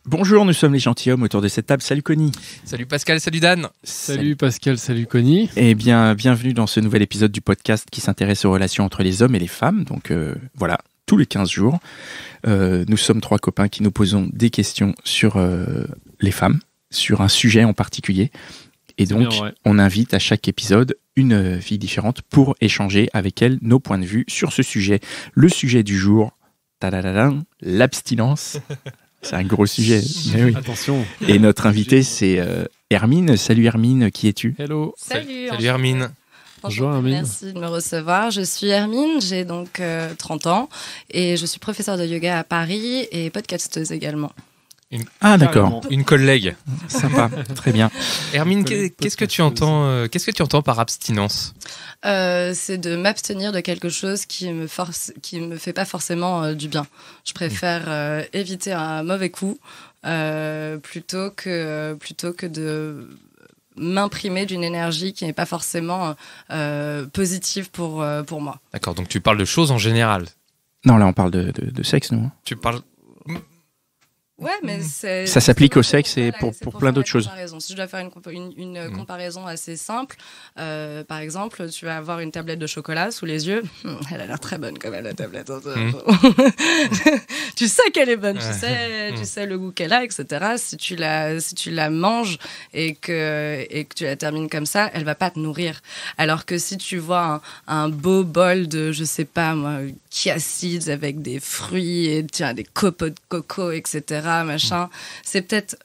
Bonjour, nous sommes les gentilshommes autour de cette table. Salut Connie. Salut Pascal, salut Dan. Salut Pascal, salut Connie. Eh bien, bienvenue dans ce nouvel épisode du podcast qui s'intéresse aux relations entre les hommes et les femmes. Donc voilà, tous les 15 jours, nous sommes trois copains qui nous posons des questions sur les femmes, sur un sujet en particulier. Et donc, bien, ouais. On invite à chaque épisode une fille différente pour échanger avec elle nos points de vue sur ce sujet. Le sujet du jour, tadadadam, l'abstinence. C'est un gros sujet. Mais oui. Attention. Et notre invitée, c'est Hermine. Salut Hermine, qui es-tu ? Hello. Salut Hermine. Bonjour Hermine. Merci de me recevoir. Je suis Hermine, j'ai donc 30 ans et je suis professeure de yoga à Paris et podcasteuse également. Ah d'accord, Une collègue. sympa, très bien. Hermine, qu'est-ce que tu entends par abstinence ? C'est de m'abstenir de quelque chose qui me fait pas forcément du bien. Je préfère éviter un mauvais coup plutôt que de m'imprimer d'une énergie qui n'est pas forcément positive pour moi. D'accord, donc tu parles de choses en général. Non, là on parle de sexe, nous. Tu parles... Ouais, mais Ça s'applique au sexe et pour plein d'autres choses. Si je dois faire une comparaison assez simple, par exemple, tu vas avoir une tablette de chocolat sous les yeux. Elle a l'air très bonne quand même, la tablette. Tu sais qu'elle est bonne, tu sais le goût qu'elle a, etc. Si tu la manges et que tu la termines comme ça, elle va pas te nourrir. Alors que si tu vois un beau bol de, je sais pas moi, chia seeds avec des fruits et tiens, des copeaux de coco, etc. Machin, c'est peut-être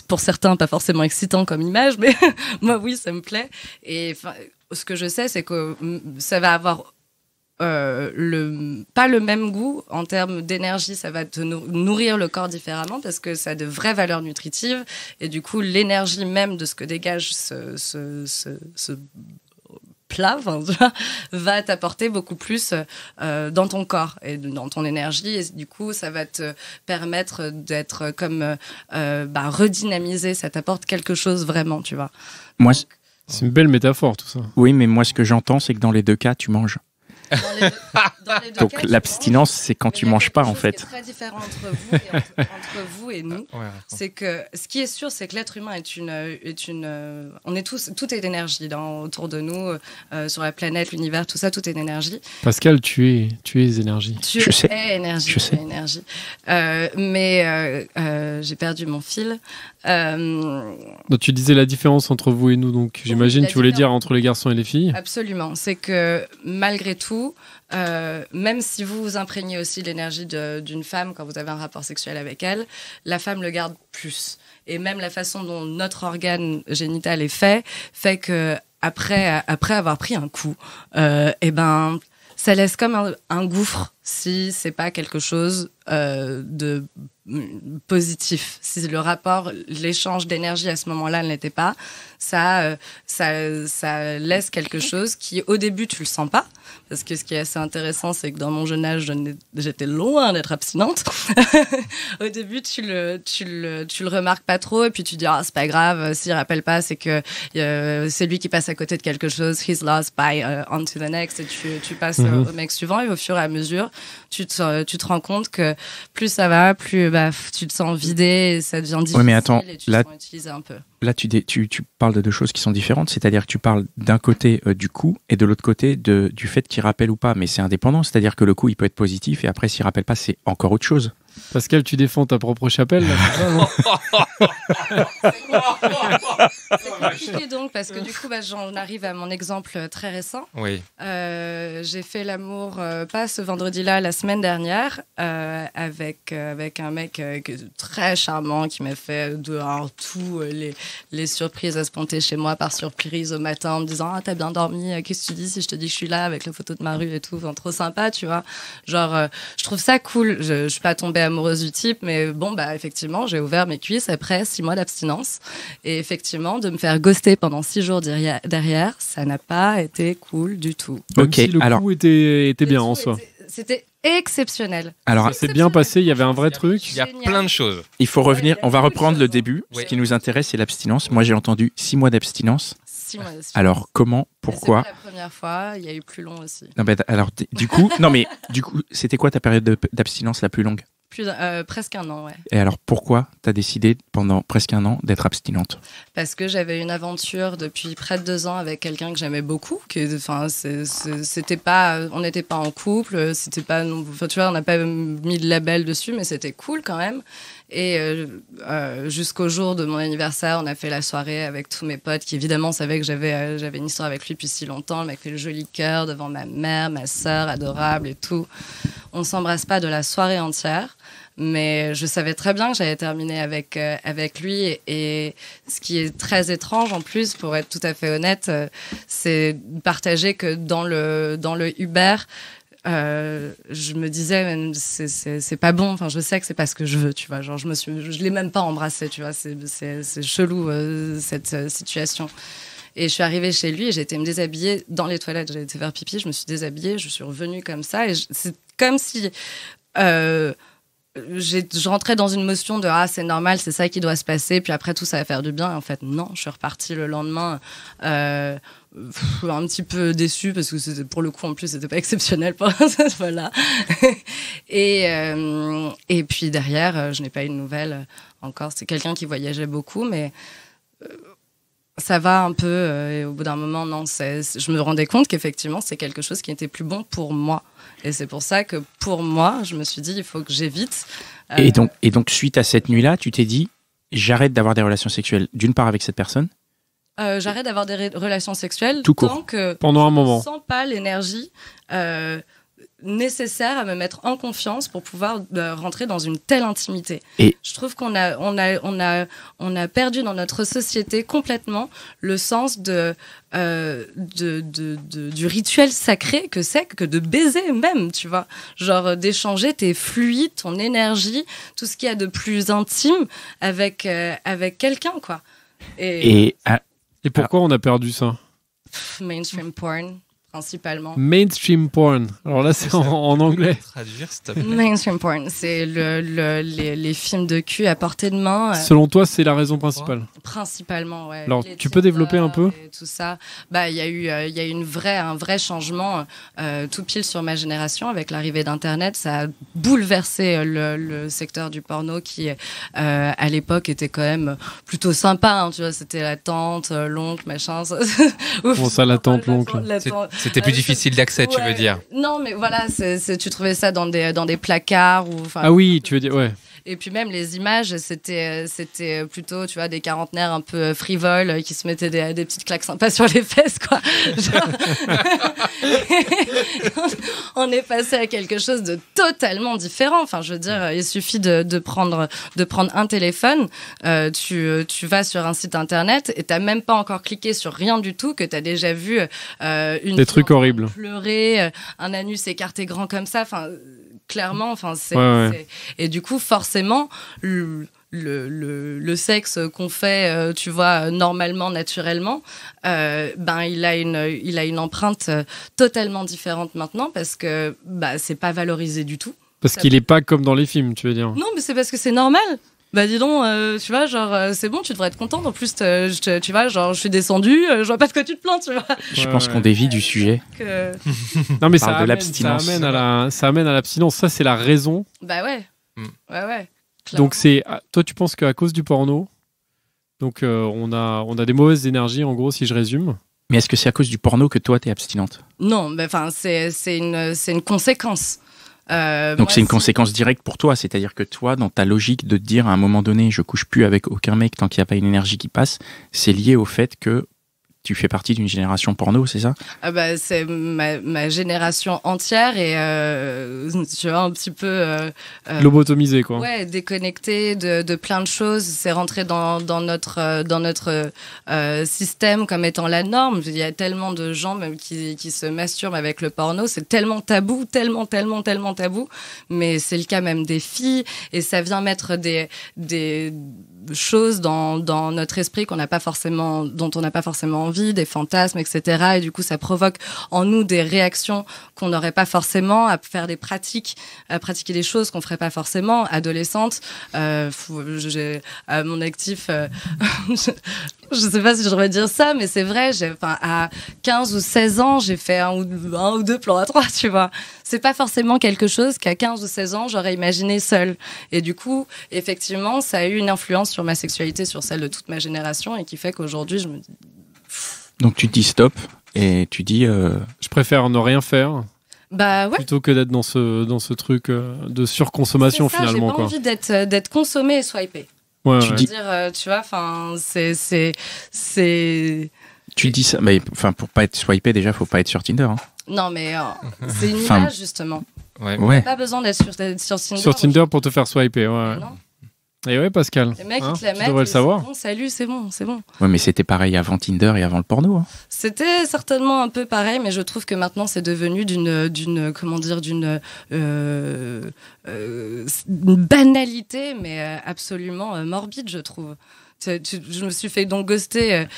pour certains pas forcément excitant comme image, mais moi oui, ça me plaît. Et ce que je sais, c'est que ça va avoir pas le même goût en termes d'énergie. Ça va te nourrir le corps différemment parce que ça a de vraies valeurs nutritives et du coup l'énergie même de ce que dégage ce plat va t'apporter beaucoup plus dans ton corps et dans ton énergie, et du coup ça va te permettre d'être comme redynamisé, ça t'apporte quelque chose vraiment, tu vois. Moi, C'est une belle métaphore tout ça. oui, mais moi ce que j'entends, c'est que dans les deux cas, tu manges. Dans les deux Donc cas, l'abstinence, c'est quand tu manges pas en fait. Ce qui est très différent entre vous et nous, c'est que ce qui est sûr, c'est que l'être humain on est tous, tout est énergie autour de nous, sur la planète, l'univers, tout ça, tout est énergie. Pascal, tu es énergie. Je sais. Énergie, Je sais. énergie. Mais j'ai perdu mon fil. Donc tu disais la différence entre vous et nous, donc j'imagine la tu voulais dire différence. entre les garçons et les filles. Absolument. C'est que malgré tout, même si vous vous imprégnez aussi de l'énergie d'une femme quand vous avez un rapport sexuel avec elle, la femme le garde plus. Et même la façon dont notre organe génital est fait que après avoir pris un coup, ça laisse comme un gouffre si c'est pas quelque chose de positif. Si le rapport, l'échange d'énergie à ce moment-là ne l'était pas, ça laisse quelque chose qui, au début, tu le sens pas. Parce que ce qui est assez intéressant, c'est que dans mon jeune âge, j'étais loin d'être abstinente. Au début, tu le remarques pas trop, et puis tu dis, c'est pas grave, s'il rappelle pas, c'est que c'est lui qui passe à côté de quelque chose, he's lost, by on to the next, et tu passes au mec suivant, et au fur et à mesure, tu te rends compte que plus ça va, plus tu te sens vidé, et ça devient difficile, mais attends, et tu là- te sens utilisé un peu. Là, tu parles de deux choses qui sont différentes, c'est-à-dire que tu parles d'un côté du coup et de l'autre côté du fait qu'il rappelle ou pas, mais c'est indépendant, c'est-à-dire que le coup il peut être positif et après s'il rappelle pas, c'est encore autre chose. Pascal, tu défends ta propre chapelle là, c'est ça, non C'est compliqué donc, parce que du coup, j'en arrive à mon exemple très récent. Oui. J'ai fait l'amour, pas ce vendredi-là, la semaine dernière, avec un mec très charmant qui m'a fait dehors tout les surprises à se pointer chez moi par surprise au matin en me disant t'as bien dormi, qu'est-ce que tu dis si je te dis que je suis là avec la photo de ma rue et tout, enfin, trop sympa, tu vois. Genre, je trouve ça cool. Je suis pas tombée amoureuse du type, mais bon, effectivement, j'ai ouvert mes cuisses après 6 mois d'abstinence. Et effectivement, de me faire ghoster pendant 6 jours derrière, ça n'a pas été cool du tout. Même Ok, si le alors- coup était bien en soi. C'était exceptionnel. Alors, Ça s'est bien passé, il y avait un vrai truc. Il y a Génial. plein de choses. il faut revenir, on va reprendre le début. Ouais. Ce qui nous intéresse, c'est l'abstinence. Moi, j'ai entendu 6 mois d'abstinence. 6 mois d'abstinence. Alors, comment, pourquoi? C'est pas la première fois, il y a eu plus long aussi. Non, alors, du coup, c'était quoi ta période d'abstinence la plus longue? presque un an, ouais. Et alors, pourquoi tu as décidé pendant presque un an d'être abstinente ? Parce que j'avais une aventure depuis près de 2 ans avec quelqu'un que j'aimais beaucoup. C'était pas, on n'était pas en couple, c'était pas, tu vois, on n'a pas mis de label dessus, mais c'était cool quand même. Et jusqu'au jour de mon anniversaire, on a fait la soirée avec tous mes potes qui évidemment savaient que j'avais une histoire avec lui depuis si longtemps. Le mec fait le joli cœur devant ma mère, ma sœur, adorable et tout. On s'embrasse pas de la soirée entière, mais je savais très bien que j'allais terminer avec lui. Et ce qui est très étrange en plus, pour être tout à fait honnête, c'est de partager que dans le Uber, je me disais c'est pas bon, enfin je sais que c'est pas ce que je veux, tu vois, genre je l'ai même pas embrassé, tu vois, c'est chelou cette situation. Et je suis arrivée chez lui et j'ai été me déshabiller dans les toilettes, j'ai été faire pipi, je me suis déshabillée, je suis revenue comme ça et c'est comme si je rentrais dans une motion de c'est normal, c'est ça qui doit se passer, puis après tout ça va faire du bien. Et en fait non, je suis repartie le lendemain un petit peu déçue parce que c'était, pour le coup en plus c'était pas exceptionnel voilà. Et puis derrière je n'ai pas eu de nouvelles encore. C'est quelqu'un qui voyageait beaucoup, mais ça va un peu et au bout d'un moment non, je me rendais compte qu'effectivement c'est quelque chose qui était plus bon pour moi. Et c'est pour ça que pour moi, je me suis dit, il faut que j'évite. Et donc, suite à cette nuit-là, tu t'es dit, j'arrête d'avoir des relations sexuelles, d'une part avec cette personne. J'arrête d'avoir des relations sexuelles tout court. Tant que pendant un moment. Je ne sens pas l'énergie nécessaire à me mettre en confiance pour pouvoir rentrer dans une telle intimité. Et je trouve qu'on a perdu dans notre société complètement le sens du rituel sacré que c'est que de baiser même, tu vois, genre d'échanger tes fluides, ton énergie, tout ce qu'il y a de plus intime avec quelqu'un, quoi. Et pourquoi on a perdu ça ? Mainstream porn. Principalement. Mainstream porn. Alors là, c'est en anglais. Traduire, s'il te plaît. Mainstream porn, c'est les films de cul à portée de main. Selon toi, c'est la raison principale. Principalement, ouais. Alors, tu peux développer un peu ? Tout ça. Il y a eu un vrai changement tout pile sur ma génération avec l'arrivée d'Internet. Ça a bouleversé le secteur du porno qui, à l'époque, était quand même plutôt sympa. Hein, tu vois, c'était la tante, l'oncle, machin. Bon, ça, la tante, l'oncle. C'était plus difficile d'accès, tu veux dire. Non, mais voilà, tu trouvais ça dans des placards. Ah oui, tu veux dire, ouais. Et puis même les images, c'était plutôt, tu vois, des quarantenaires un peu frivoles qui se mettaient des petites claques sympas sur les fesses, quoi. Genre... on est passé à quelque chose de totalement différent. Enfin, je veux dire, il suffit de prendre un téléphone, tu vas sur un site internet et t'as même pas encore cliqué sur rien du tout que t'as déjà vu des trucs horribles, pleurer, un anus écarté grand comme ça. Enfin, clairement, enfin et du coup forcément le sexe qu'on fait, tu vois, normalement, naturellement, il a une empreinte totalement différente maintenant parce que c'est pas valorisé du tout. Parce qu'il est pas comme dans les films, tu veux dire. Non, mais c'est parce que c'est normal. Dis donc, tu vois, genre, c'est bon, tu devrais être contente. En plus, tu vois, genre, je suis descendue, je vois pas de quoi tu te plains, tu vois. Je pense qu'on dévie du sujet. Non, mais ça amène à l'abstinence. Ça, c'est la raison. Ouais. Ouais. Donc, toi, tu penses qu'à cause du porno, donc on a des mauvaises énergies, en gros, si je résume. Mais est-ce que c'est à cause du porno que toi, t'es abstinente ? Non, c'est une conséquence. Donc c'est une conséquence directe pour toi, c'est-à-dire que toi, dans ta logique de te dire à un moment donné, je couche plus avec aucun mec tant qu'il n'y a pas une énergie qui passe, c'est lié au fait que tu fais partie d'une génération porno, c'est ça ? C'est ma génération entière et tu vois, un petit peu lobotomisée, quoi. Ouais, déconnectée de plein de choses. C'est rentré dans notre système comme étant la norme. Il y a tellement de gens même qui se masturbent avec le porno. C'est tellement tabou, tellement tabou. Mais c'est le cas même des filles et ça vient mettre des choses dans notre esprit dont on n'a pas forcément envie, des fantasmes, etc. Et du coup, ça provoque en nous des réactions qu'on n'aurait pas forcément, à faire des pratiques, à pratiquer des choses qu'on ferait pas forcément. Adolescente, j'ai à mon actif Je sais pas si je devrais dire ça, mais c'est vrai, à 15 ou 16 ans, j'ai fait un ou deux plans à 3, tu vois. C'est pas forcément quelque chose qu'à 15 ou 16 ans, j'aurais imaginé seule. Et du coup, effectivement, ça a eu une influence sur ma sexualité, sur celle de toute ma génération, et qui fait qu'aujourd'hui, je me dis... Donc tu te dis stop, et tu dis... Je préfère ne rien faire. Bah ouais. Plutôt que d'être dans ce truc de surconsommation, c'est ça, finalement. J'ai pas envie d'être consommé et swipé. Ouais, tu dis... tu vois, enfin, c'est... Tu dis ça, mais enfin, pour pas être swipé, déjà, faut pas être sur Tinder. Hein. Non, mais c'est une image, justement. Ouais. Pas besoin d'être sur Tinder. Sur Tinder pour te faire swiper, ouais. Non. Et ouais, Pascal. Les mecs, hein, ils te la tu mettent. devrais le savoir. Bon, salut, c'est bon. Ouais, mais c'était pareil avant Tinder et avant le porno. Hein. C'était certainement un peu pareil, mais je trouve que maintenant c'est devenu d'une banalité, mais absolument morbide, je trouve. Je me suis fait donc ghoster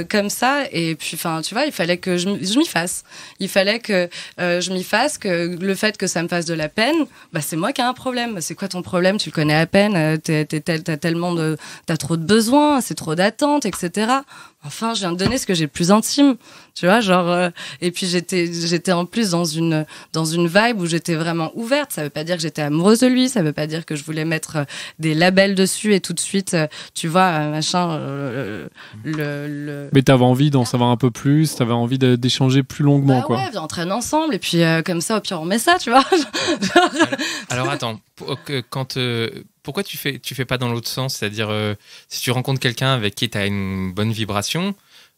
comme ça, et puis enfin tu vois, il fallait que je m'y fasse. Il fallait que je m'y fasse, que le fait que ça me fasse de la peine, bah c'est moi qui ai un problème. C'est quoi ton problème? Tu le connais à peine, t'as trop de besoins, c'est trop d'attentes, etc. Enfin, je viens de donner ce que j'ai de plus intime, tu vois, genre. Et puis j'étais en plus dans une vibe où j'étais vraiment ouverte. Ça veut pas dire que j'étais amoureuse de lui, ça veut pas dire que je voulais mettre des labels dessus et tout de suite, tu vois, machin. Mais t'avais envie d'en savoir un peu plus, t'avais envie d'échanger plus longuement, bah quoi. Ouais, on traîne ensemble et puis comme ça, au pire, on met ça, tu vois. Alors attends, pourquoi tu fais pas dans l'autre sens? C'est-à-dire, si tu rencontres quelqu'un avec qui tu as une bonne vibration,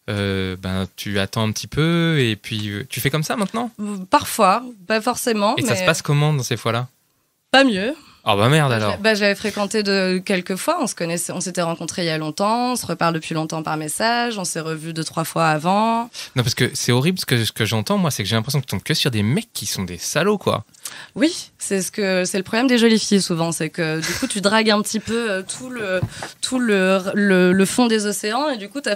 ben, tu attends un petit peu et puis tu fais comme ça maintenant? Parfois, pas forcément. Et mais ça se passe comment dans ces fois-là? pas mieux. Ah bah merde alors. J'avais fréquenté quelques fois, on s'était rencontrés il y a longtemps, on se reparle depuis longtemps par message, on s'est revus 2-3 fois avant. Non, parce que c'est horrible ce que j'entends, moi, c'est que j'ai l'impression que tu tombes que sur des mecs qui sont des salauds, quoi. Oui, c'est le problème des jolies filles souvent, c'est que du coup tu dragues un petit peu tout le fond des océans et du coup t'as un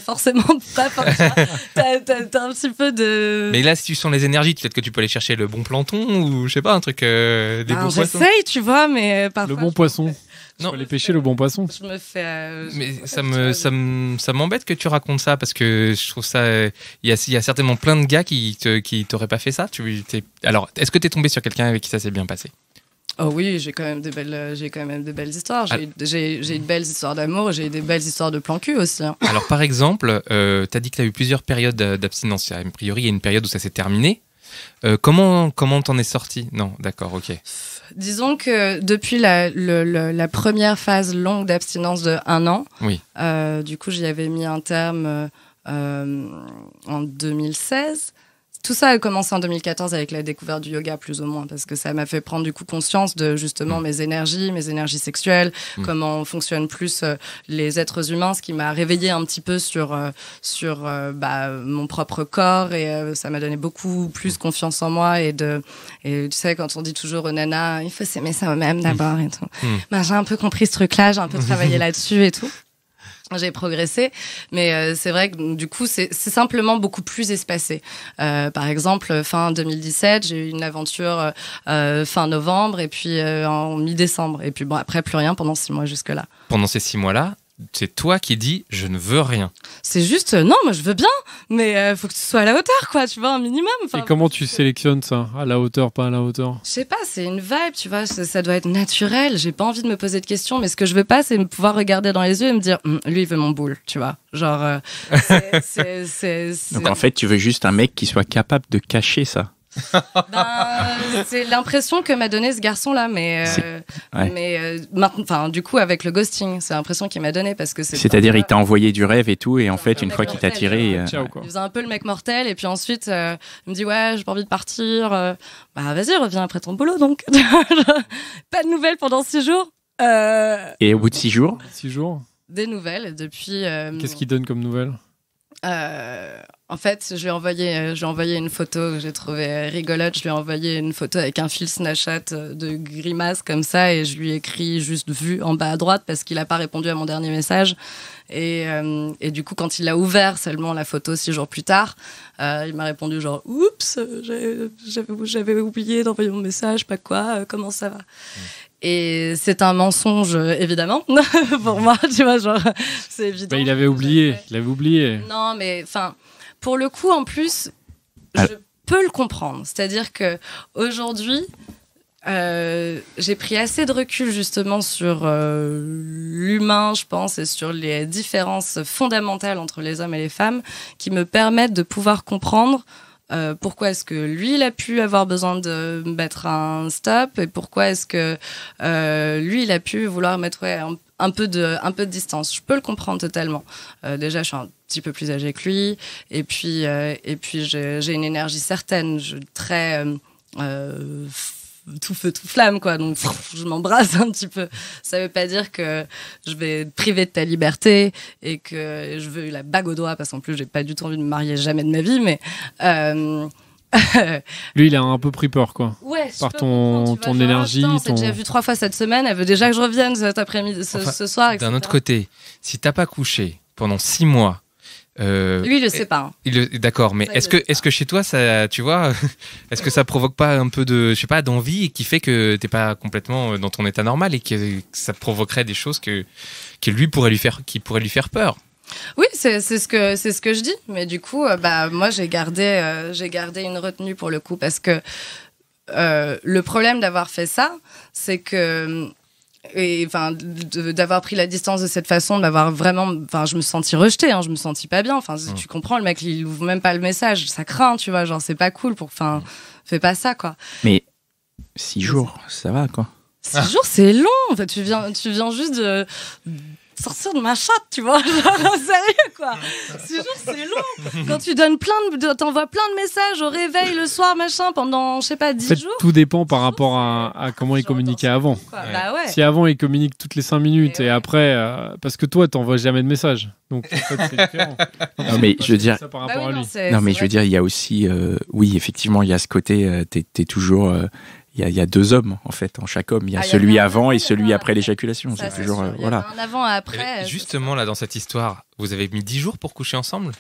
petit peu de... Mais là, si tu sens les énergies, peut-être que tu peux aller chercher le bon plancton ou je sais pas, un truc des beaux poissons. J'essaye, tu vois, mais parfois... Le bon poisson. Non, aller pêcher le bon poisson. Je me fais... mais ça m'embête que tu racontes ça parce que je trouve ça... Il y a certainement plein de gars qui t'auraient pas fait ça. Alors, est-ce que t'es tombé sur quelqu'un avec qui ça s'est bien passé? Oh oui, j'ai quand même des belles histoires. J'ai eu de belles histoires d'amour, j'ai eu des belles histoires de plan cul aussi. Hein. Alors, par exemple, t'as dit que t'as eu plusieurs périodes d'abstinence. A priori, il y a une période où ça s'est terminé. Comment t'en es sorti? Non, d'accord, ok. Disons que depuis la première phase longue d'abstinence de 1 an, oui. Du coup j'y avais mis un terme en 2016. Tout ça a commencé en 2014 avec la découverte du yoga, plus ou moins, parce que ça m'a fait prendre du coup conscience de justement mes énergies sexuelles, comment fonctionnent plus les êtres humains, ce qui m'a réveillée un petit peu sur mon propre corps et ça m'a donné beaucoup plus confiance en moi et tu sais, quand on dit toujours aux nanas, il faut s'aimer soi-même d'abord et tout. Ben, j'ai un peu compris ce truc-là, j'ai un peu travaillé là-dessus et tout. J'ai progressé, mais c'est vrai que du coup, c'est simplement beaucoup plus espacé. Par exemple, fin 2017, j'ai eu une aventure fin novembre et puis en mi-décembre. Et puis bon, après, plus rien pendant 6 mois jusque-là. Pendant ces 6 mois-là, c'est toi qui dis « je ne veux rien ». C'est juste, non, moi je veux bien, mais faut que tu sois à la hauteur, quoi, tu vois, un minimum. Et comment tu sélectionnes ça? À la hauteur, pas à la hauteur? Je sais pas, c'est une vibe, tu vois, ça doit être naturel. J'ai pas envie de me poser de questions, mais ce que je veux pas, c'est pouvoir regarder dans les yeux et me dire, lui, il veut mon boule, tu vois. Genre, Donc en fait, tu veux juste un mec qui soit capable de cacher ça. C'est l'impression que m'a donné ce garçon-là, mais maintenant, du coup, avec le ghosting, c'est l'impression qu'il m'a donné parce que c'est-à-dire, il t'a envoyé du rêve et tout, et en fait, une fois qu'il t'a tiré, il faisait un peu le mec mortel, et puis ensuite, il me dit ouais, j'ai pas envie de partir. Bah vas-y, reviens après ton boulot, donc. Pas de nouvelles pendant 6 jours. Et au bout de 6 jours? 6 jours. Des nouvelles depuis. Qu'est-ce qu'il donne comme nouvelles? En fait, je lui ai envoyé une photo que j'ai trouvée rigolote. Je lui ai envoyé une photo avec un fil Snapchat de grimace comme ça et je lui ai écrit juste vu en bas à droite parce qu'il n'a pas répondu à mon dernier message. Et du coup, quand il a ouvert seulement la photo 6 jours plus tard, il m'a répondu genre oups, j'avais oublié d'envoyer mon message, pas quoi, comment ça va? Et c'est un mensonge, évidemment, pour moi, tu vois, genre, c'est évident. Il avait oublié. Non, mais enfin, pour le coup, en plus, je peux le comprendre. C'est-à-dire que aujourd'hui, j'ai pris assez de recul justement sur l'humain, je pense, et sur les différences fondamentales entre les hommes et les femmes qui me permettent de pouvoir comprendre pourquoi est-ce que lui, il a pu avoir besoin de mettre un stop et pourquoi est-ce que lui, il a pu vouloir mettre un peu de distance. Je peux le comprendre totalement. Déjà, je suis un petit peu plus âgée que lui et puis j'ai une énergie certaine, très tout feu, tout flamme, quoi. Donc, je m'embrasse un petit peu. Ça veut pas dire que je vais te priver de ta liberté et que je veux la bague au doigt, parce qu'en plus, j'ai pas du tout envie de me marier jamais de ma vie, mais... Lui, il a un peu pris peur, quoi. Ouais, par ton énergie. On s'est déjà vu 3 fois cette semaine, elle veut déjà que je revienne cet après-midi, ce soir, etc. D'un autre côté, si t'as pas couché pendant 6 mois, lui, il le sait pas. Hein. D'accord, mais est-ce que chez toi, ça, tu vois, est-ce que ça provoque pas un peu de, je sais pas, d'envie et qui fait que t'es pas complètement dans ton état normal et que ça provoquerait des choses qui pourraient lui faire peur? Oui, c'est ce que je dis. Mais du coup, moi, j'ai gardé une retenue pour le coup parce que le problème d'avoir fait ça, c'est que d'avoir pris la distance de cette façon, d'avoir vraiment, je me sentis rejetée, je me sentis pas bien. Tu comprends, le mec, il ouvre même pas le message, ça craint, tu vois, genre c'est pas cool fais pas ça, quoi. Mais 6 jours, ça va, quoi. 6 jours, c'est long. En fait, tu viens juste de sortir de ma chatte, tu vois, genre, sérieux, quoi. 6 jours, c'est long. Quand tu donnes t'envoies plein de messages au réveil, le soir, machin, pendant, je sais pas, 10 jours. Tout dépend par rapport à comment il communiquait avant. Ouais. Bah ouais. Si avant, il communique toutes les 5 minutes et après, parce que toi, t'envoies jamais de message. Donc, en fait, c'est différent. Non, mais je veux dire, par rapport à lui. Non, mais je veux dire, il y a aussi, oui, effectivement, il y a ce côté, t'es toujours, il y a 2 hommes en fait en chaque homme. Il y a celui avant et celui après l'éjaculation. C'est toujours voilà. Un avant et après. Justement là dans cette histoire, vous avez mis 10 jours pour coucher ensemble?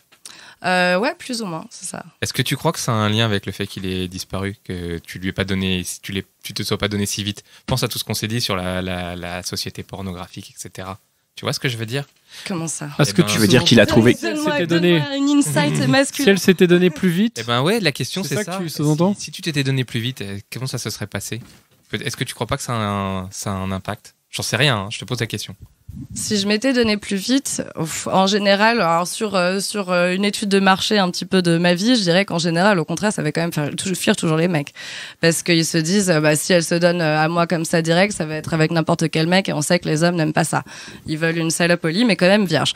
Ouais, plus ou moins, c'est ça. Est-ce que tu crois que ça a un lien avec le fait qu'il ait disparu, que tu lui aies pas donné, tu te sois pas donné si vite? Pense à tout ce qu'on s'est dit sur la société pornographique, etc. Tu vois ce que je veux dire? Comment ça? Est-ce que tu veux dire qu'il a trouvé une insight masculine? Si elle s'était donnée plus vite. Eh ben ouais, la question c'est ça. Que tu sous-entends? Si tu t'étais donné plus vite, comment ça se serait passé? Est-ce que tu crois pas que ça a un impact? J'en sais rien, je te pose la question. Si je m'étais donné plus vite, en général, alors sur une étude de marché un petit peu de ma vie, je dirais qu'en général, au contraire, ça va quand même fuir toujours les mecs. Parce qu'ils se disent, si elle se donne à moi comme ça direct, ça va être avec n'importe quel mec et on sait que les hommes n'aiment pas ça. Ils veulent une salope au lit, mais quand même vierge.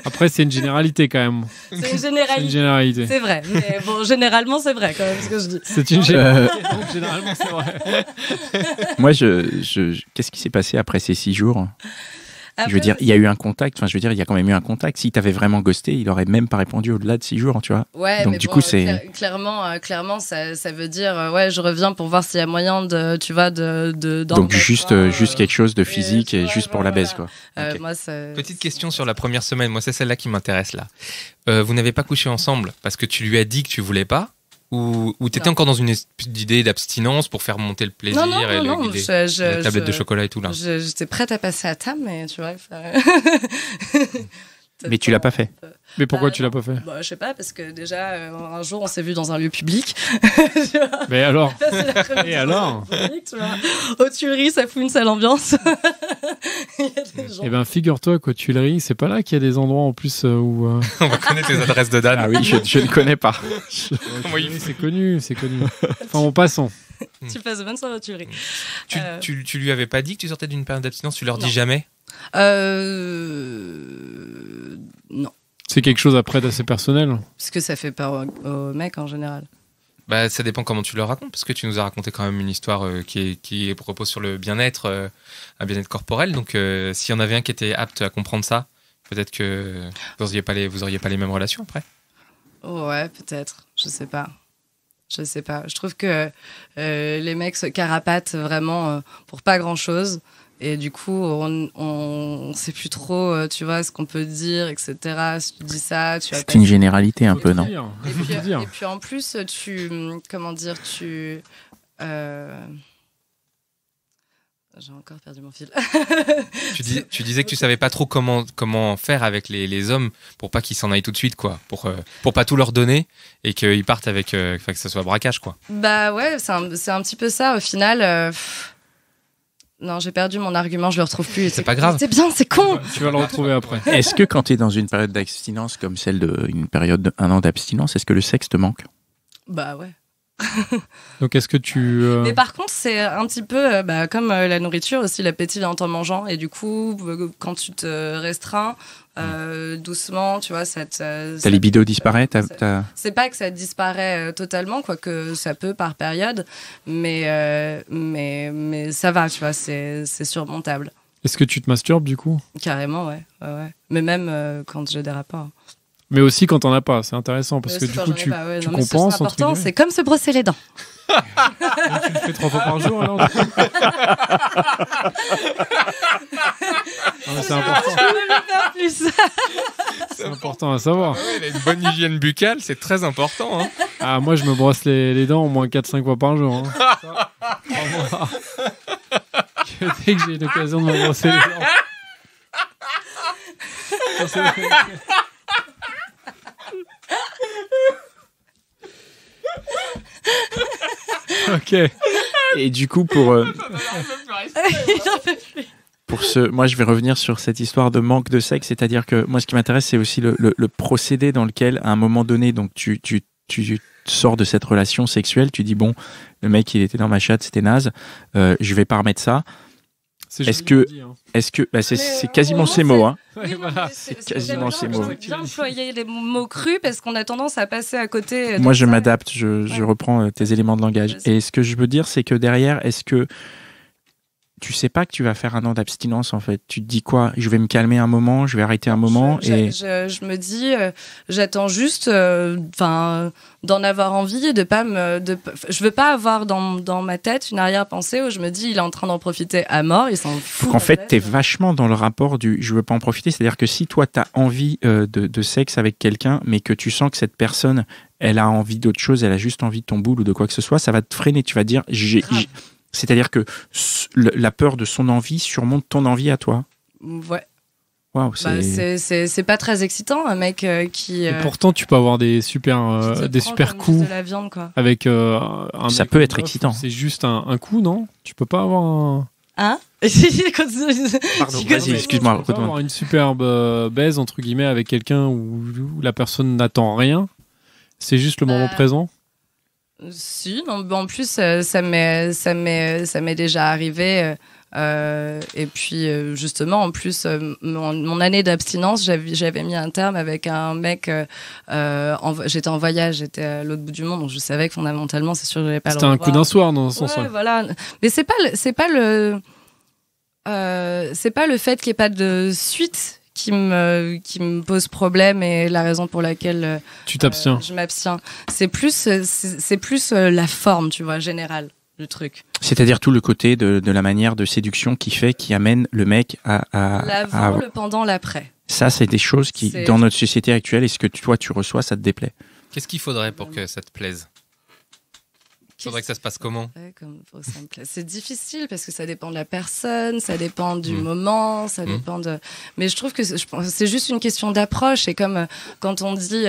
Après, c'est une généralité quand même. C'est une généralité. C'est vrai. Mais bon, généralement, c'est vrai quand même ce que je dis. C'est une généralité. Donc, généralement, c'est vrai. Moi, qu'est-ce qui s'est passé après ces 6 jours? Après, je veux dire, il y a eu un contact. Enfin, je veux dire, il y a quand même eu un contact. S'il t'avait vraiment ghosté, il aurait même pas répondu au-delà de 6 jours, tu vois. Ouais, donc mais du bon, coup, c'est clairement, ça veut dire, ouais, je reviens pour voir s'il y a moyen de, tu vois, donc juste quelque chose de physique et juste pour la baise, quoi. Okay. Moi, petite question sur la première semaine. Moi, c'est celle-là qui m'intéresse là. Vous n'avez pas couché ensemble parce que tu lui as dit que tu voulais pas? Ou t'étais encore dans une idée d'abstinence pour faire monter le plaisir la tablette de chocolat et tout là? J'étais prête à passer à table, mais tu vois. Mais tu l'as pas fait. Mais pourquoi tu l'as pas fait? Je sais pas, parce que déjà, un jour, on s'est vu dans un lieu public. Mais alors? Et alors? Tu vois. Aux Tuileries, ça fout une sale ambiance. Eh ben, figure-toi qu'aux Tuileries, c'est pas là qu'il y a des endroits en plus où... On va connaître les adresses de Dan. Ah oui, je ne connais pas. Oui, c'est connu. Enfin, en passant. Tu passes de bonne soirée aux Tuileries. Tu lui avais pas dit que tu sortais d'une période d'abstinence? Tu leur dis jamais? Non. C'est quelque chose après d'assez personnel. Parce que ça fait peur aux mecs en général. Bah, ça dépend comment tu le racontes, parce que tu nous as raconté quand même une histoire qui repose sur le bien-être, un bien-être corporel. Donc, s'il y en avait un qui était apte à comprendre ça, peut-être que vous auriez pas les mêmes relations après. Ouais, peut-être. Je sais pas. Je trouve que les mecs se carapatent vraiment pour pas grand-chose. Et du coup, on sait plus trop, tu vois, ce qu'on peut dire, etc. Si tu dis ça, tu as c'est une généralité un peu, non? Et puis en plus, comment dire, J'ai encore perdu mon fil. Tu disais que tu savais pas trop comment faire avec les hommes pour pas qu'ils s'en aillent tout de suite, quoi. Pour pas tout leur donner et qu'ils partent avec, que ça soit braquage, quoi. Bah ouais, c'est un petit peu ça. Au final, non, j'ai perdu mon argument, je le retrouve plus. C'est pas grave. C'est bien, c'est con. Tu vas le retrouver après. Est-ce que quand tu es dans une période d'abstinence comme celle d'une période d'1 an d'abstinence, est-ce que le sexe te manque? Bah ouais. Donc est-ce que tu... Mais par contre, c'est un petit peu comme la nourriture aussi, l'appétit vient en mangeant. Et du coup, quand tu te restreins doucement, tu vois, ta libido disparaît C'est pas que ça disparaît totalement, quoique ça peut par période, mais ça va, tu vois, c'est surmontable. Est-ce que tu te masturbes du coup? Carrément, ouais. Mais même quand j'ai des rapports. Mais aussi quand t'en as pas, c'est intéressant parce que du coup tu compenses. C'est important, c'est comme se brosser les dents. Donc, tu le fais 3 fois par jour alors du coup. C'est important. C'est important à savoir. Ouais, une bonne hygiène buccale, c'est très important. Hein. Ah, moi je me brosse les dents au moins 4-5 fois par jour. Hein. Dès que j'ai l'occasion de me brosser les dents. Ok. Et du coup, moi, je vais revenir sur cette histoire de manque de sexe, c'est-à-dire que moi, ce qui m'intéresse, c'est aussi le procédé dans lequel, à un moment donné, donc tu sors de cette relation sexuelle, tu dis bon, le mec, il était dans ma chatte, c'était naze, je vais pas remettre ça. Est-ce que c'est quasiment ces mots, hein. Oui, voilà. C'est quasiment ces mots. J'ai bien employé les mots crus parce qu'on a tendance à passer à côté. Moi, je m'adapte, je reprends tes éléments de langage. Et ce que je veux dire, c'est que derrière, est-ce que tu sais pas que tu vas faire 1 an d'abstinence en fait? Tu te dis quoi? Je vais me calmer un moment, je vais arrêter un moment et je me dis j'attends juste d'en avoir envie et je veux pas avoir dans ma tête une arrière-pensée où je me dis il est en train d'en profiter à mort, il s'en fout. En fait, t'es vachement dans le rapport du je veux pas en profiter, c'est-à-dire que si toi t'as envie de sexe avec quelqu'un mais que tu sens que cette personne elle a envie d'autre chose, elle a juste envie de ton boule ou de quoi que ce soit, ça va te freiner, tu vas dire c'est-à-dire que la peur de son envie surmonte ton envie à toi. Ouais. Waouh, c'est pas très excitant, un mec qui. Et pourtant, tu peux avoir des super coups de la viande, quoi. Avec un. Ça peut être excitant. C'est juste un coup, non? Tu peux pas avoir un. Hein? Pardon, vas-y, excuse-moi. Tu peux pas avoir une superbe baise entre guillemets avec quelqu'un où la personne n'attend rien. C'est juste le moment présent. Si, non, en plus ça m'est déjà arrivé et puis justement en plus mon année d'abstinence j'avais mis un terme avec un mec j'étais en voyage, j'étais à l'autre bout du monde donc je savais que fondamentalement c'est sûr que j'allais pas le revoir. C'était un coup d'un soir dans ce sens-là. Voilà, mais c'est pas le fait qu'il n'y ait pas de suite qui me pose problème et la raison pour laquelle tu t'abstiens. Je m'abstiens. C'est plus la forme, tu vois, générale du truc. C'est-à-dire tout le côté de la manière de séduction qui amène le mec à l'avant, le pendant, l'après. Ça, c'est des choses qui, dans notre société actuelle, est-ce que toi tu reçois, ça te déplaît? Qu'est-ce qu'il faudrait pour que ça te plaise? Il faudrait que ça se passe comment? C'est difficile parce que ça dépend de la personne, ça dépend du moment, ça dépend de. Mais je trouve que c'est juste une question d'approche. Et comme quand on dit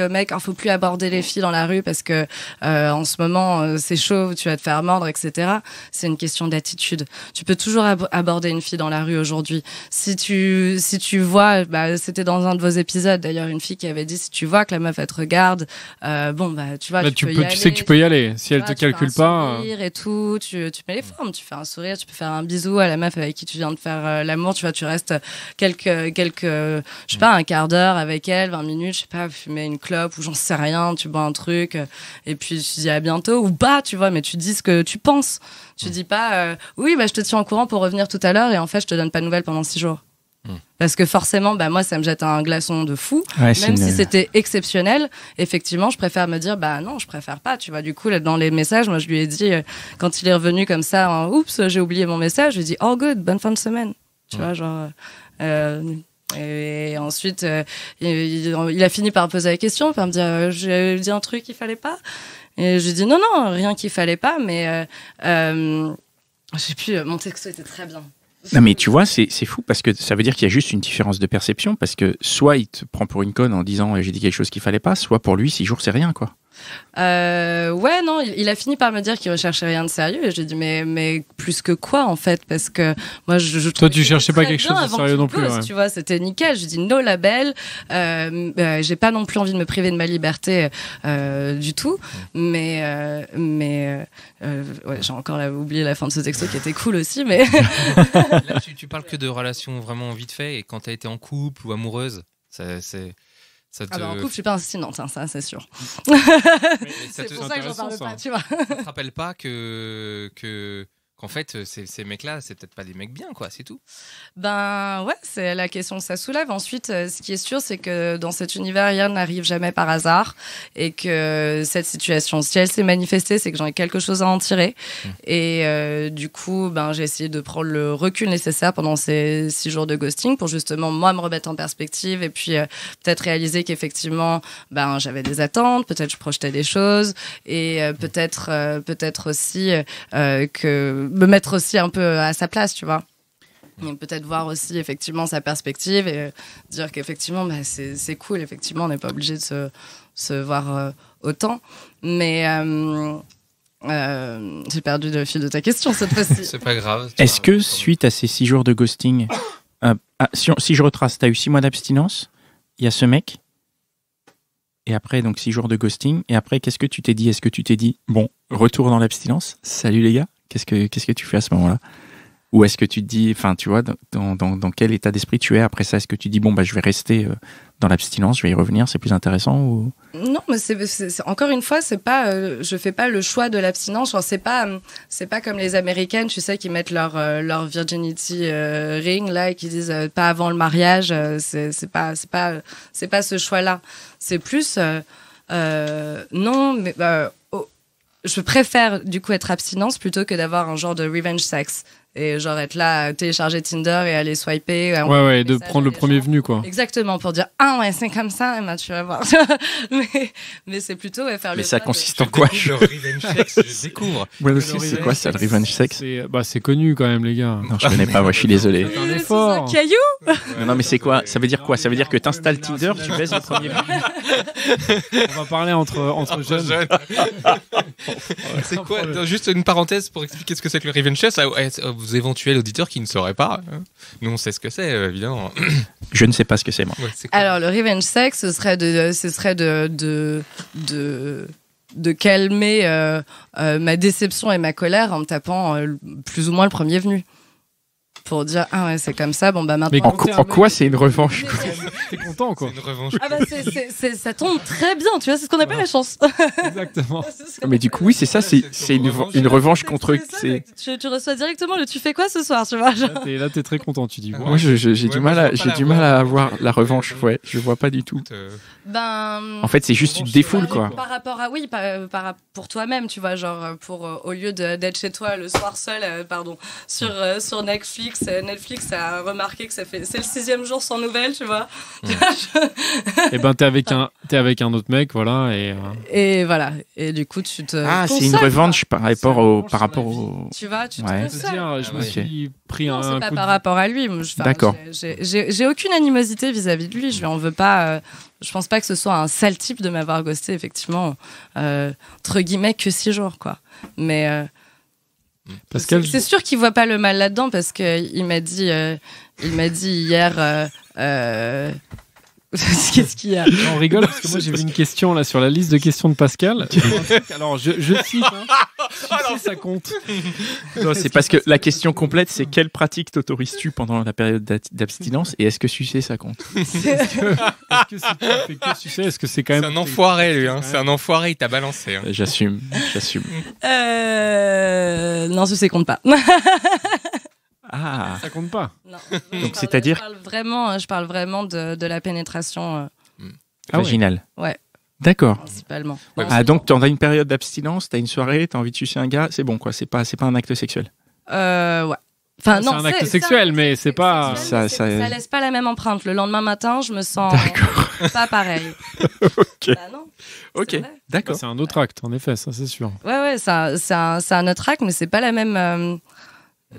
au mec, il faut plus aborder les filles dans la rue parce que en ce moment c'est chaud, tu vas te faire mordre, etc. C'est une question d'attitude. Tu peux toujours aborder une fille dans la rue aujourd'hui. Si tu vois, c'était dans un de vos épisodes d'ailleurs, une fille qui avait dit si tu vois que la meuf elle te regarde, tu vois, tu sais que tu peux y aller. Si elle te calcule pas. Sourire et tout, tu mets les formes, tu fais un sourire, tu peux faire un bisou à la meuf avec qui tu viens de faire l'amour, tu vois, tu restes quelques je sais pas, un quart d'heure avec elle, 20 minutes, je sais pas, fumer une clope ou j'en sais rien, tu bois un truc et puis tu dis à bientôt ou pas, tu vois, mais tu dis ce que tu penses. Tu dis pas oui, je te tiens au courant pour revenir tout à l'heure et en fait, je te donne pas de nouvelles pendant 6 jours. Parce que forcément, moi, ça me jette un glaçon de fou. Ouais, même si c'était exceptionnel, effectivement, je préfère me dire, non, je préfère pas. Tu vois, du coup, là, dans les messages, moi, je lui ai dit, quand il est revenu comme ça, oups, j'ai oublié mon message, je lui ai dit, all good, bonne fin de semaine. Tu vois, genre. Et ensuite, il a fini par me poser la question, par me dire, j'ai dit un truc qu'il fallait pas. Et je lui ai dit, non, rien qu'il fallait pas, mais. Je sais plus, mon texto était très bien. Non mais tu vois, c'est fou parce que ça veut dire qu'il y a juste une différence de perception parce que soit il te prend pour une conne en disant j'ai dit quelque chose qu'il fallait pas, soit pour lui 6 jours c'est rien quoi. Ouais, non, il a fini par me dire qu'il recherchait rien de sérieux et j'ai dit mais plus que quoi en fait, parce que moi je Toi, tu cherchais pas quelque chose de sérieux non plus. Ouais. Tu vois, c'était nickel. Je dis no label. J'ai pas non plus envie de me priver de ma liberté du tout, mais ouais, j'ai encore oublié la fin de ce texto qui était cool aussi, mais Là, tu parles que de relations vraiment vite fait et quand t'as été en couple ou amoureuse, ça te... en couple je suis pas insistante, hein, ça c'est sûr. Mais C'est pour ça que j'en parle pas, tu vois. ça te rappelle pas qu'en fait, ces mecs-là, c'est peut-être pas des mecs bien, quoi, c'est tout. Ben ouais, c'est la question que ça soulève. Ensuite, ce qui est sûr, c'est que dans cet univers, rien n'arrive jamais par hasard et que cette situation, si elle s'est manifestée, c'est que j'en ai quelque chose à en tirer. Et du coup, ben, j'ai essayé de prendre le recul nécessaire pendant ces 6 jours de ghosting pour justement, moi, me remettre en perspective et puis peut-être réaliser qu'effectivement, ben, j'avais des attentes, peut-être je projetais des choses et peut-être aussi que me mettre aussi un peu à sa place, tu vois. Et peut-être voir aussi effectivement sa perspective et dire qu'effectivement bah, c'est cool, effectivement on n'est pas obligé de se voir autant, mais j'ai perdu le fil de ta question cette fois-ci. C'est pas grave. Est-ce que suite à ces 6 jours de ghosting, si je retrace, t'as eu 6 mois d'abstinence, il y a ce mec, et après donc 6 jours de ghosting, et après qu'est-ce que tu t'es dit? Est-ce que tu t'es dit bon, retour dans l'abstinence, salut les gars? Qu'est-ce que tu fais à ce moment-là? Ou est-ce que tu te dis, enfin, tu vois, dans quel état d'esprit tu es après ça? Est-ce que tu dis, bon, bah, je vais rester dans l'abstinence, je vais y revenir, c'est plus intéressant ou... Non, mais c'est encore une fois, c'est pas, je fais pas le choix de l'abstinence. Genre, c'est pas comme les Américaines, tu sais, qui mettent leur virginity ring là et qui disent pas avant le mariage. C'est pas ce choix-là. C'est plus, non, mais je préfère du coup être abstinence plutôt que d'avoir un genre de revenge sex et genre être là à télécharger Tinder et aller swiper. Ouais, de prendre le premier venu quoi. Exactement, pour dire ah ouais c'est comme ça, et ben tu vas voir. mais c'est plutôt faire le. Mais ça consiste en quoi? Le revenge sex, je découvre. Moi aussi, c'est quoi ça, le revenge sex? C'est connu quand même les gars. Non, je connais pas, moi je suis désolé. C'est un effort. C'est un caillou. Non mais c'est quoi? Ça veut dire quoi? Ça veut dire que t'installes Tinder, tu baises le premier venu? On va parler entre jeunes. C'est quoi? Attends, juste une parenthèse pour expliquer ce que c'est que le revenge sex aux éventuels auditeurs qui ne sauraient pas. Nous, on sait ce que c'est, évidemment. Je ne sais pas ce que c'est, moi. Ouais, c'est quoi? Alors, le revenge sex, ce serait de calmer ma déception et ma colère en me tapant plus ou moins le premier venu. Pour dire, ah ouais, c'est comme ça, bon bah maintenant. Mais En quoi c'est une revanche? T'es content quoi. C'est une revanche. Ah bah ça tombe très bien, tu vois, c'est ce qu'on appelle la chance. Exactement. Mais du coup, oui, c'est ça, c'est une revanche contre... C'est ça, tu reçois directement le tu fais quoi ce soir, tu vois. Là, t'es très content, tu dis. Bon. Moi, j'ai du mal à avoir la revanche, ouais, je vois pas du tout. Ben, En fait, c'est juste une défoule, quoi. Par rapport à, oui, pour toi-même, tu vois, genre, au lieu d'être chez toi le soir seul, sur Netflix a remarqué que c'est le 6e jour sans nouvelles, tu vois. Et ben, t'es avec un autre mec, voilà, et voilà. Et du coup, tu te. C'est une revanche par rapport au. Tu vois, tu te Ouais. consoles. Je me suis pris Non, un c'est pas coup par rapport à lui. D'accord. J'ai aucune animosité vis-à-vis de lui. Je lui en veux pas. Je pense pas que ce soit un sale type de m'avoir ghosté, effectivement, entre guillemets, que 6 jours, quoi. Mais Pascal, c'est sûr qu'il voit pas le mal là-dedans parce que il m'a dit hier. Qu'est-ce qu'il y a? on rigole parce que moi j'ai vu une question là sur la liste de questions de Pascal. Alors je cite, sucer, ça compte. Non, c'est parce que la question complète, c'est quelle pratique t'autorises-tu pendant la période d'abstinence et est-ce que sucer ça compte? Est-ce que si tu fais que sucer, est-ce que c'est quand même... C'est un enfoiré, lui. Hein. C'est un enfoiré, il t'a balancé. Hein. J'assume. Non, sucer compte pas. Ah. Ça compte pas. Non. Donc, c'est-à-dire je parle vraiment de la pénétration vaginale. Ouais. D'accord. Principalement. Ouais, Ah, donc t'as une période d'abstinence, t'as une soirée, t'as envie de sucer un gars, c'est bon quoi, c'est pas un acte sexuel. Ouais. Enfin, non, c'est un acte sexuel, mais c'est pas... Ça laisse pas la même empreinte. Le lendemain matin, je me sens pas pareil. Ok. Bah non. Ok, C'est vrai. d'accord. C'est un autre acte, en effet, ça c'est sûr. Ouais, c'est un autre acte, mais c'est pas la même.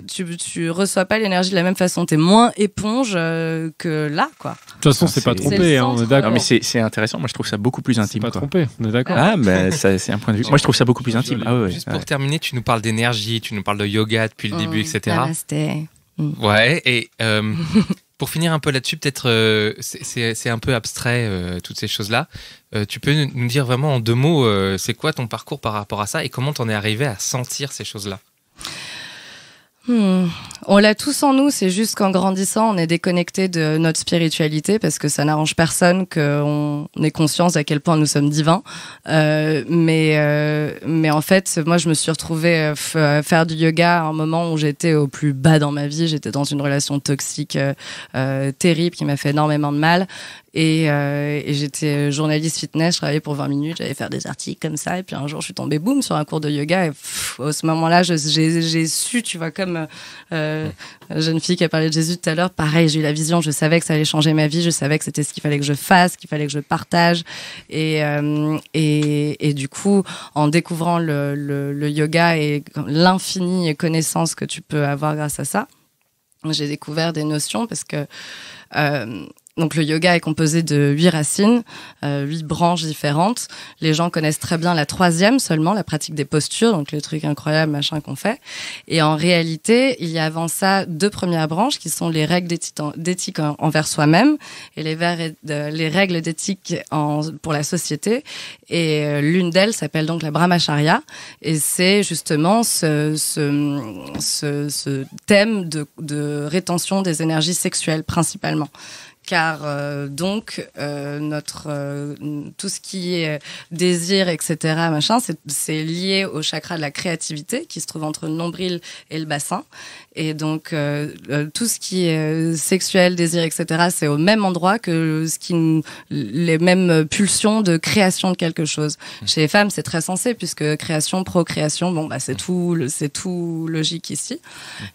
tu reçois pas l'énergie de la même façon. T'es moins éponge que là, quoi. De toute façon, c'est pas C'est trompé, le on est centre. d'accord. Non, mais c'est intéressant. Moi, je trouve ça beaucoup plus C'est intime. pas quoi. trompé, on est d'accord. Ah, ben, c'est un point de vue. Moi, je trouve ça beaucoup plus intime. Ah, ouais, Juste ouais. pour terminer, tu nous parles d'énergie, tu nous parles de yoga depuis le début, etc. Namasté. Ouais, et pour finir un peu là-dessus, peut-être c'est un peu abstrait, toutes ces choses-là. Tu peux nous dire vraiment en 2 mots, c'est quoi ton parcours par rapport à ça et comment t'en es arrivé à sentir ces choses-là? On l'a tous en nous, c'est juste qu'en grandissant, on est déconnecté de notre spiritualité parce que ça n'arrange personne qu'on ait conscience à quel point nous sommes divins. Mais en fait, moi, je me suis retrouvée faire du yoga à un moment où j'étais au plus bas dans ma vie. J'étais dans une relation toxique terrible qui m'a fait énormément de mal. Et j'étais journaliste fitness, je travaillais pour 20 minutes, j'allais faire des articles comme ça. Et puis un jour, je suis tombée, boum, sur un cours de yoga. Et à ce moment-là, j'ai su, tu vois, comme la jeune fille qui a parlé de Jésus tout à l'heure, pareil, j'ai eu la vision, je savais que ça allait changer ma vie, je savais que c'était ce qu'il fallait que je fasse, qu'il fallait que je partage. Et du coup, en découvrant le yoga et l'infinie connaissance que tu peux avoir grâce à ça, j'ai découvert des notions parce que donc le yoga est composé de 8 racines, 8 branches différentes. Les gens connaissent très bien la 3e seulement, la pratique des postures, donc les trucs incroyables, machin qu'on fait. Et en réalité, il y a avant ça 2 premières branches qui sont les règles d'éthique envers soi-même et les règles d'éthique pour la société. Et l'une d'elles s'appelle donc la Brahmacharya. Et c'est justement ce thème de rétention des énergies sexuelles principalement. Car donc tout ce qui est désir, etc., machin, c'est lié au chakra de la créativité qui se trouve entre le nombril et le bassin. Et donc tout ce qui est sexuel, désir, etc., c'est au même endroit que les mêmes pulsions de création de quelque chose. Chez les femmes, c'est très sensé puisque création, procréation, bon bah c'est tout logique ici.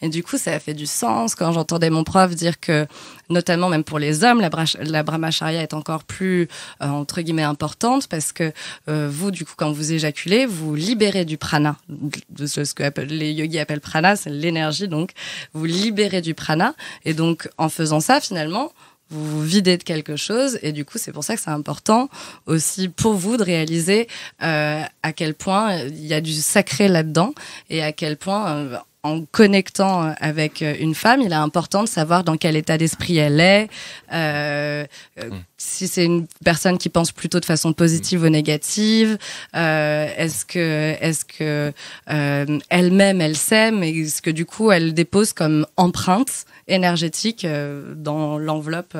Et du coup, ça a fait du sens quand j'entendais mon prof dire que, notamment même pour les hommes, la Brahmacharya est encore plus entre guillemets importante parce que vous, du coup, quand vous éjaculez, vous libérez du prana, de ce que les yogis appellent prana, c'est l'énergie, donc vous libérez du prana, et donc en faisant ça, finalement, vous vous videz de quelque chose, et du coup, c'est pour ça que c'est important aussi pour vous de réaliser à quel point il y a du sacré là-dedans, et à quel point en connectant avec une femme, il est important de savoir dans quel état d'esprit elle est, si c'est une personne qui pense plutôt de façon positive ou négative, est-ce que elle-même elle s'aime, et est-ce que du coup elle dépose comme empreinte énergétique dans l'enveloppe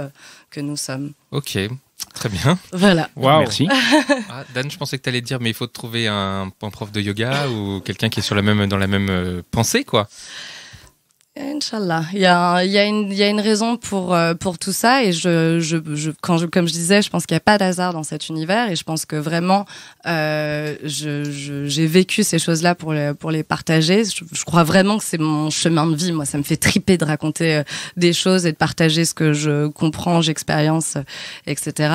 que nous sommes. Ok, très bien. Voilà. Waouh. Merci. Ah, Dan, je pensais que tu allais dire, mais il faut te trouver un prof de yoga ou quelqu'un qui est dans la même pensée, quoi. Inch'Allah. Il y a une raison pour tout ça, et comme je disais, je pense qu'il n'y a pas d'hasard dans cet univers, et je pense que vraiment j'ai vécu ces choses-là pour les partager. Je crois vraiment que c'est mon chemin de vie. Moi, ça me fait triper de raconter des choses et de partager ce que je comprends, j'expérience, etc.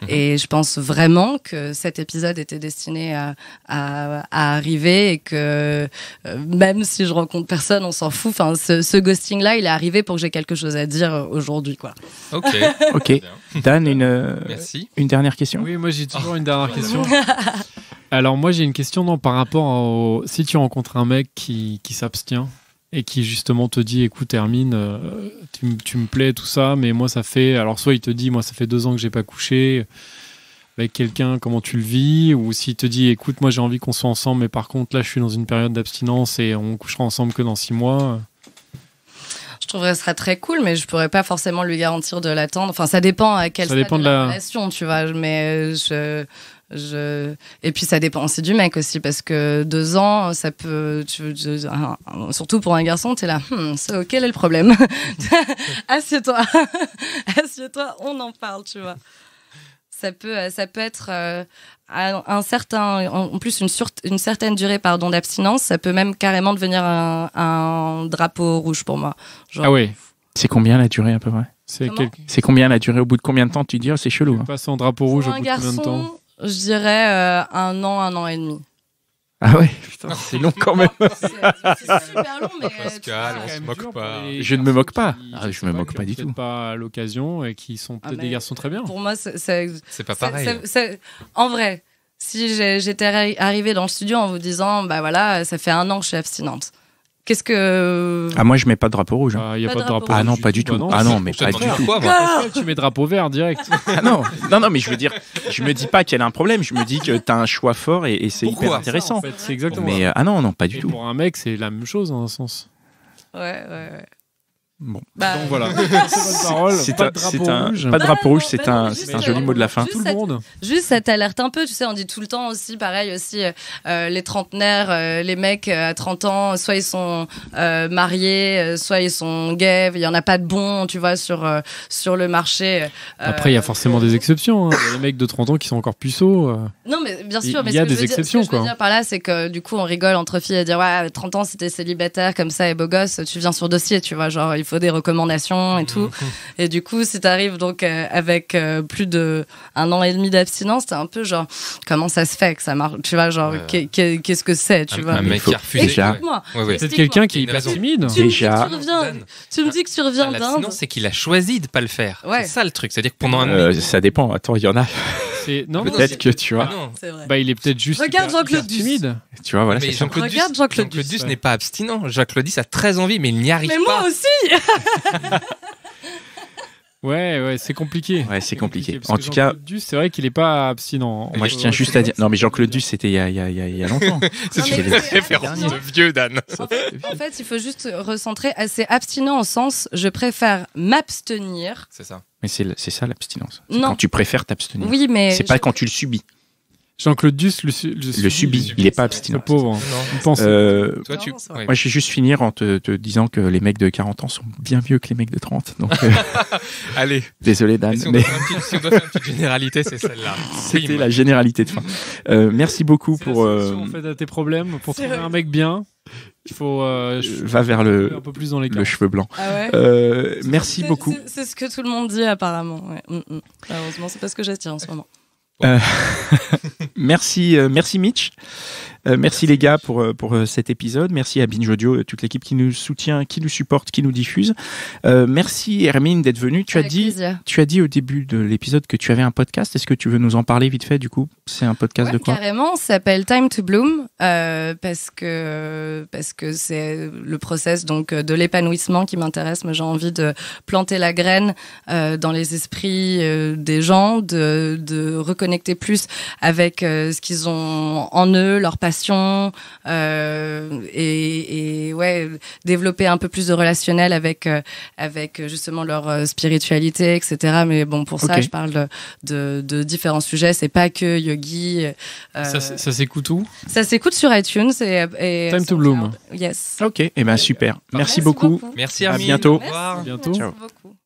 Et je pense vraiment que cet épisode était destiné à arriver, et que même si je rencontre personne, on s'en fout. Enfin, ce ghosting-là, il est arrivé pour que j'ai quelque chose à dire aujourd'hui, quoi. Ok. Ok. Dan, Merci. une dernière question. Oui, moi j'ai toujours une dernière question. Alors moi j'ai une question par rapport si tu rencontres un mec qui s'abstient et qui justement te dit, écoute Hermine, tu me plais, tout ça, mais moi ça fait... Alors soit il te dit, moi ça fait 2 ans que j'ai pas couché avec quelqu'un, comment tu le vis? Ou s'il te dit, écoute, moi j'ai envie qu'on soit ensemble, mais par contre là je suis dans une période d'abstinence et on couchera ensemble que dans 6 mois. Je trouverais que ce serait très cool, mais je pourrais pas forcément lui garantir de l'attendre. Enfin, ça dépend à quel stade de la relation, tu vois. Mais et puis ça dépend aussi du mec aussi, parce que 2 ans, ça peut, surtout pour un garçon, t'es là, quel est le problème? Assieds-toi, on en parle, tu vois. Ça peut être un certain, en plus une certaine durée d'abstinence. Ça peut même carrément devenir un drapeau rouge pour moi. Genre, ah oui. C'est combien la durée à peu près? C'est combien la durée? Au bout de combien de temps tu dis, c'est chelou? Passer en drapeau rouge au bout de combien de temps? Je dirais 1 an et demi. Ah ouais, putain, c'est long quand même. C'est super long, mais Pascal, on se moque pas. Je ne me moque pas. Ah, je me moque pas du tout. Pas à l'occasion et qui sont peut-être des garçons très bien. pour moi, C'est pas pareil. En vrai, si j'étais arrivée dans le studio en vous disant, bah voilà, ça fait 1 an que je suis abstinente. Qu'est-ce que... Ah, moi, je mets pas de drapeau rouge. hein. Il n'y a Pas pas de de drapeau. Ah non, rouge pas du tout. Bah non. Ah non, mais Je te pas demande du tout. pourquoi, moi. Tu mets drapeau vert direct. Ah non, mais je veux dire, je me dis pas qu'elle a un problème. Je me dis que t'as un choix fort et c'est Pourquoi hyper intéressant. En fait, c'est exactement. Mais ah non, pas du Et tout. pour un mec, c'est la même chose dans un sens. Ouais. Bon. Bah, Donc voilà. C'est votre parole. Pas de drapeau rouge. pas de drapeau non, rouge, bah c'est non, un, mais c'est juste, un joli mot de la fin. juste Tout le monde. Juste, ça t'alerte un peu, tu sais, on dit tout le temps aussi, pareil aussi, les trentenaires, les mecs à 30 ans, soit ils sont mariés, soit ils sont gays, il y en a pas de bons, tu vois, sur le marché. Après, il y a forcément des exceptions. Il y a des mecs de 30 ans qui sont encore puceaux. Non, mais bien sûr, mais Il y a ce que des je veux dire- exceptions, ce que je veux quoi. dire par là, c'est que du coup, on rigole entre filles à dire, ouais, 30 ans, si t'es célibataire comme ça et beau gosse, tu viens sur dossier, tu vois, genre, il faut des recommandations et tout. Et du coup, si t'arrives donc avec plus de 1 an et demi d'abstinence, t'es un peu genre, comment ça se fait que ça marche, tu vois, genre, qu'est-ce que c'est, tu vois. Un mec faut- qui a refusé. déjà- Explique-moi. Ouais, ouais. Peut-être Explique-moi. quelqu'un qui est Il y a une hyper raison. timide. Tu me dis Déjà- que tu reviens, Dan. tu me dis que tu reviens L'abstinence, d'Inde. c'est qu'il a choisi de pas le faire. Ouais. C'est ça le truc. C'est-à-dire que pendant un Ça dépend. Attends, il y en a. Non, non, Peut-être que tu Ah vois. non. C'est vrai. bah, il est peut-être juste Regarde hyper Jean-Claude Duss. timide. Tu vois, voilà. Mais c'est ça. Jean-Claude Regarde Duss, Jean-Claude Jean-Claude Duss. Duss n'est pas abstinent. Jean-Claude Duss a très envie, mais il n'y arrive Mais pas. moi aussi. Ouais, c'est compliqué. Ouais, c'est compliqué. Parce En que tout cas, Jean-Claude Duss, c'est vrai qu'il est pas abstinent. moi, je tiens juste à dire. Non, mais Jean-Claude Duss, c'était il y a longtemps. C'est Non, mais une c'est- référence de vieux, Dan. En fait, il faut juste recentrer. C'est abstinent au sens, je préfère m'abstenir. C'est ça. Mais c'est ça l'abstinence. C'est Non. quand tu préfères t'abstenir. Oui, mais C'est pas quand tu le subis. Jean-Claude Duss le subit. Il est pas Le abstinent. pauvre. Non. Il pense. Toi, tu. Non, c'est ouais. Moi, je vais juste finir en te disant que les mecs de 40 ans sont bien mieux que les mecs de 30. Donc, Allez. désolé, Dan. Si on, Mais doit faire une petite généralité, c'est celle-là. c'était la généralité de fin. Merci beaucoup C'est la pour. solution, en fait, à tes problèmes. Pour trouver un mec bien, il faut Va vers un peu plus dans les le cas. cheveu blanc. Ah ouais. Merci beaucoup. C'est ce que tout le monde dit apparemment. Ouais. Heureusement, c'est pas ce que j'attire en ce moment. Merci Mitch. Merci les gars pour cet épisode. Merci à Binge Audio, toute l'équipe qui nous soutient, qui nous supporte, qui nous diffuse. Merci Hermine d'être venue. Tu Avec as plaisir. dit au début de l'épisode que tu avais un podcast. Est-ce que tu veux nous en parler vite fait du coup? C'est un podcast de quoi? Carrément, ça s'appelle Time to Bloom parce que c'est le process donc de l'épanouissement qui m'intéresse. Moi, j'ai envie de planter la graine dans les esprits des gens, de reconnecter plus avec ce qu'ils ont en eux, leur passion, et ouais, développer un peu plus de relationnel avec justement leur spiritualité, etc. Mais bon, pour ça, Ok. je parle de différents sujets. C'est pas que yogi. Ça s'écoute où? Ça s'écoute sur iTunes et Time to Bloom. Yes. Ok, et ben super. Merci beaucoup. Merci, À Armin. bientôt. Au revoir. Bientôt. Merci Ciao. beaucoup.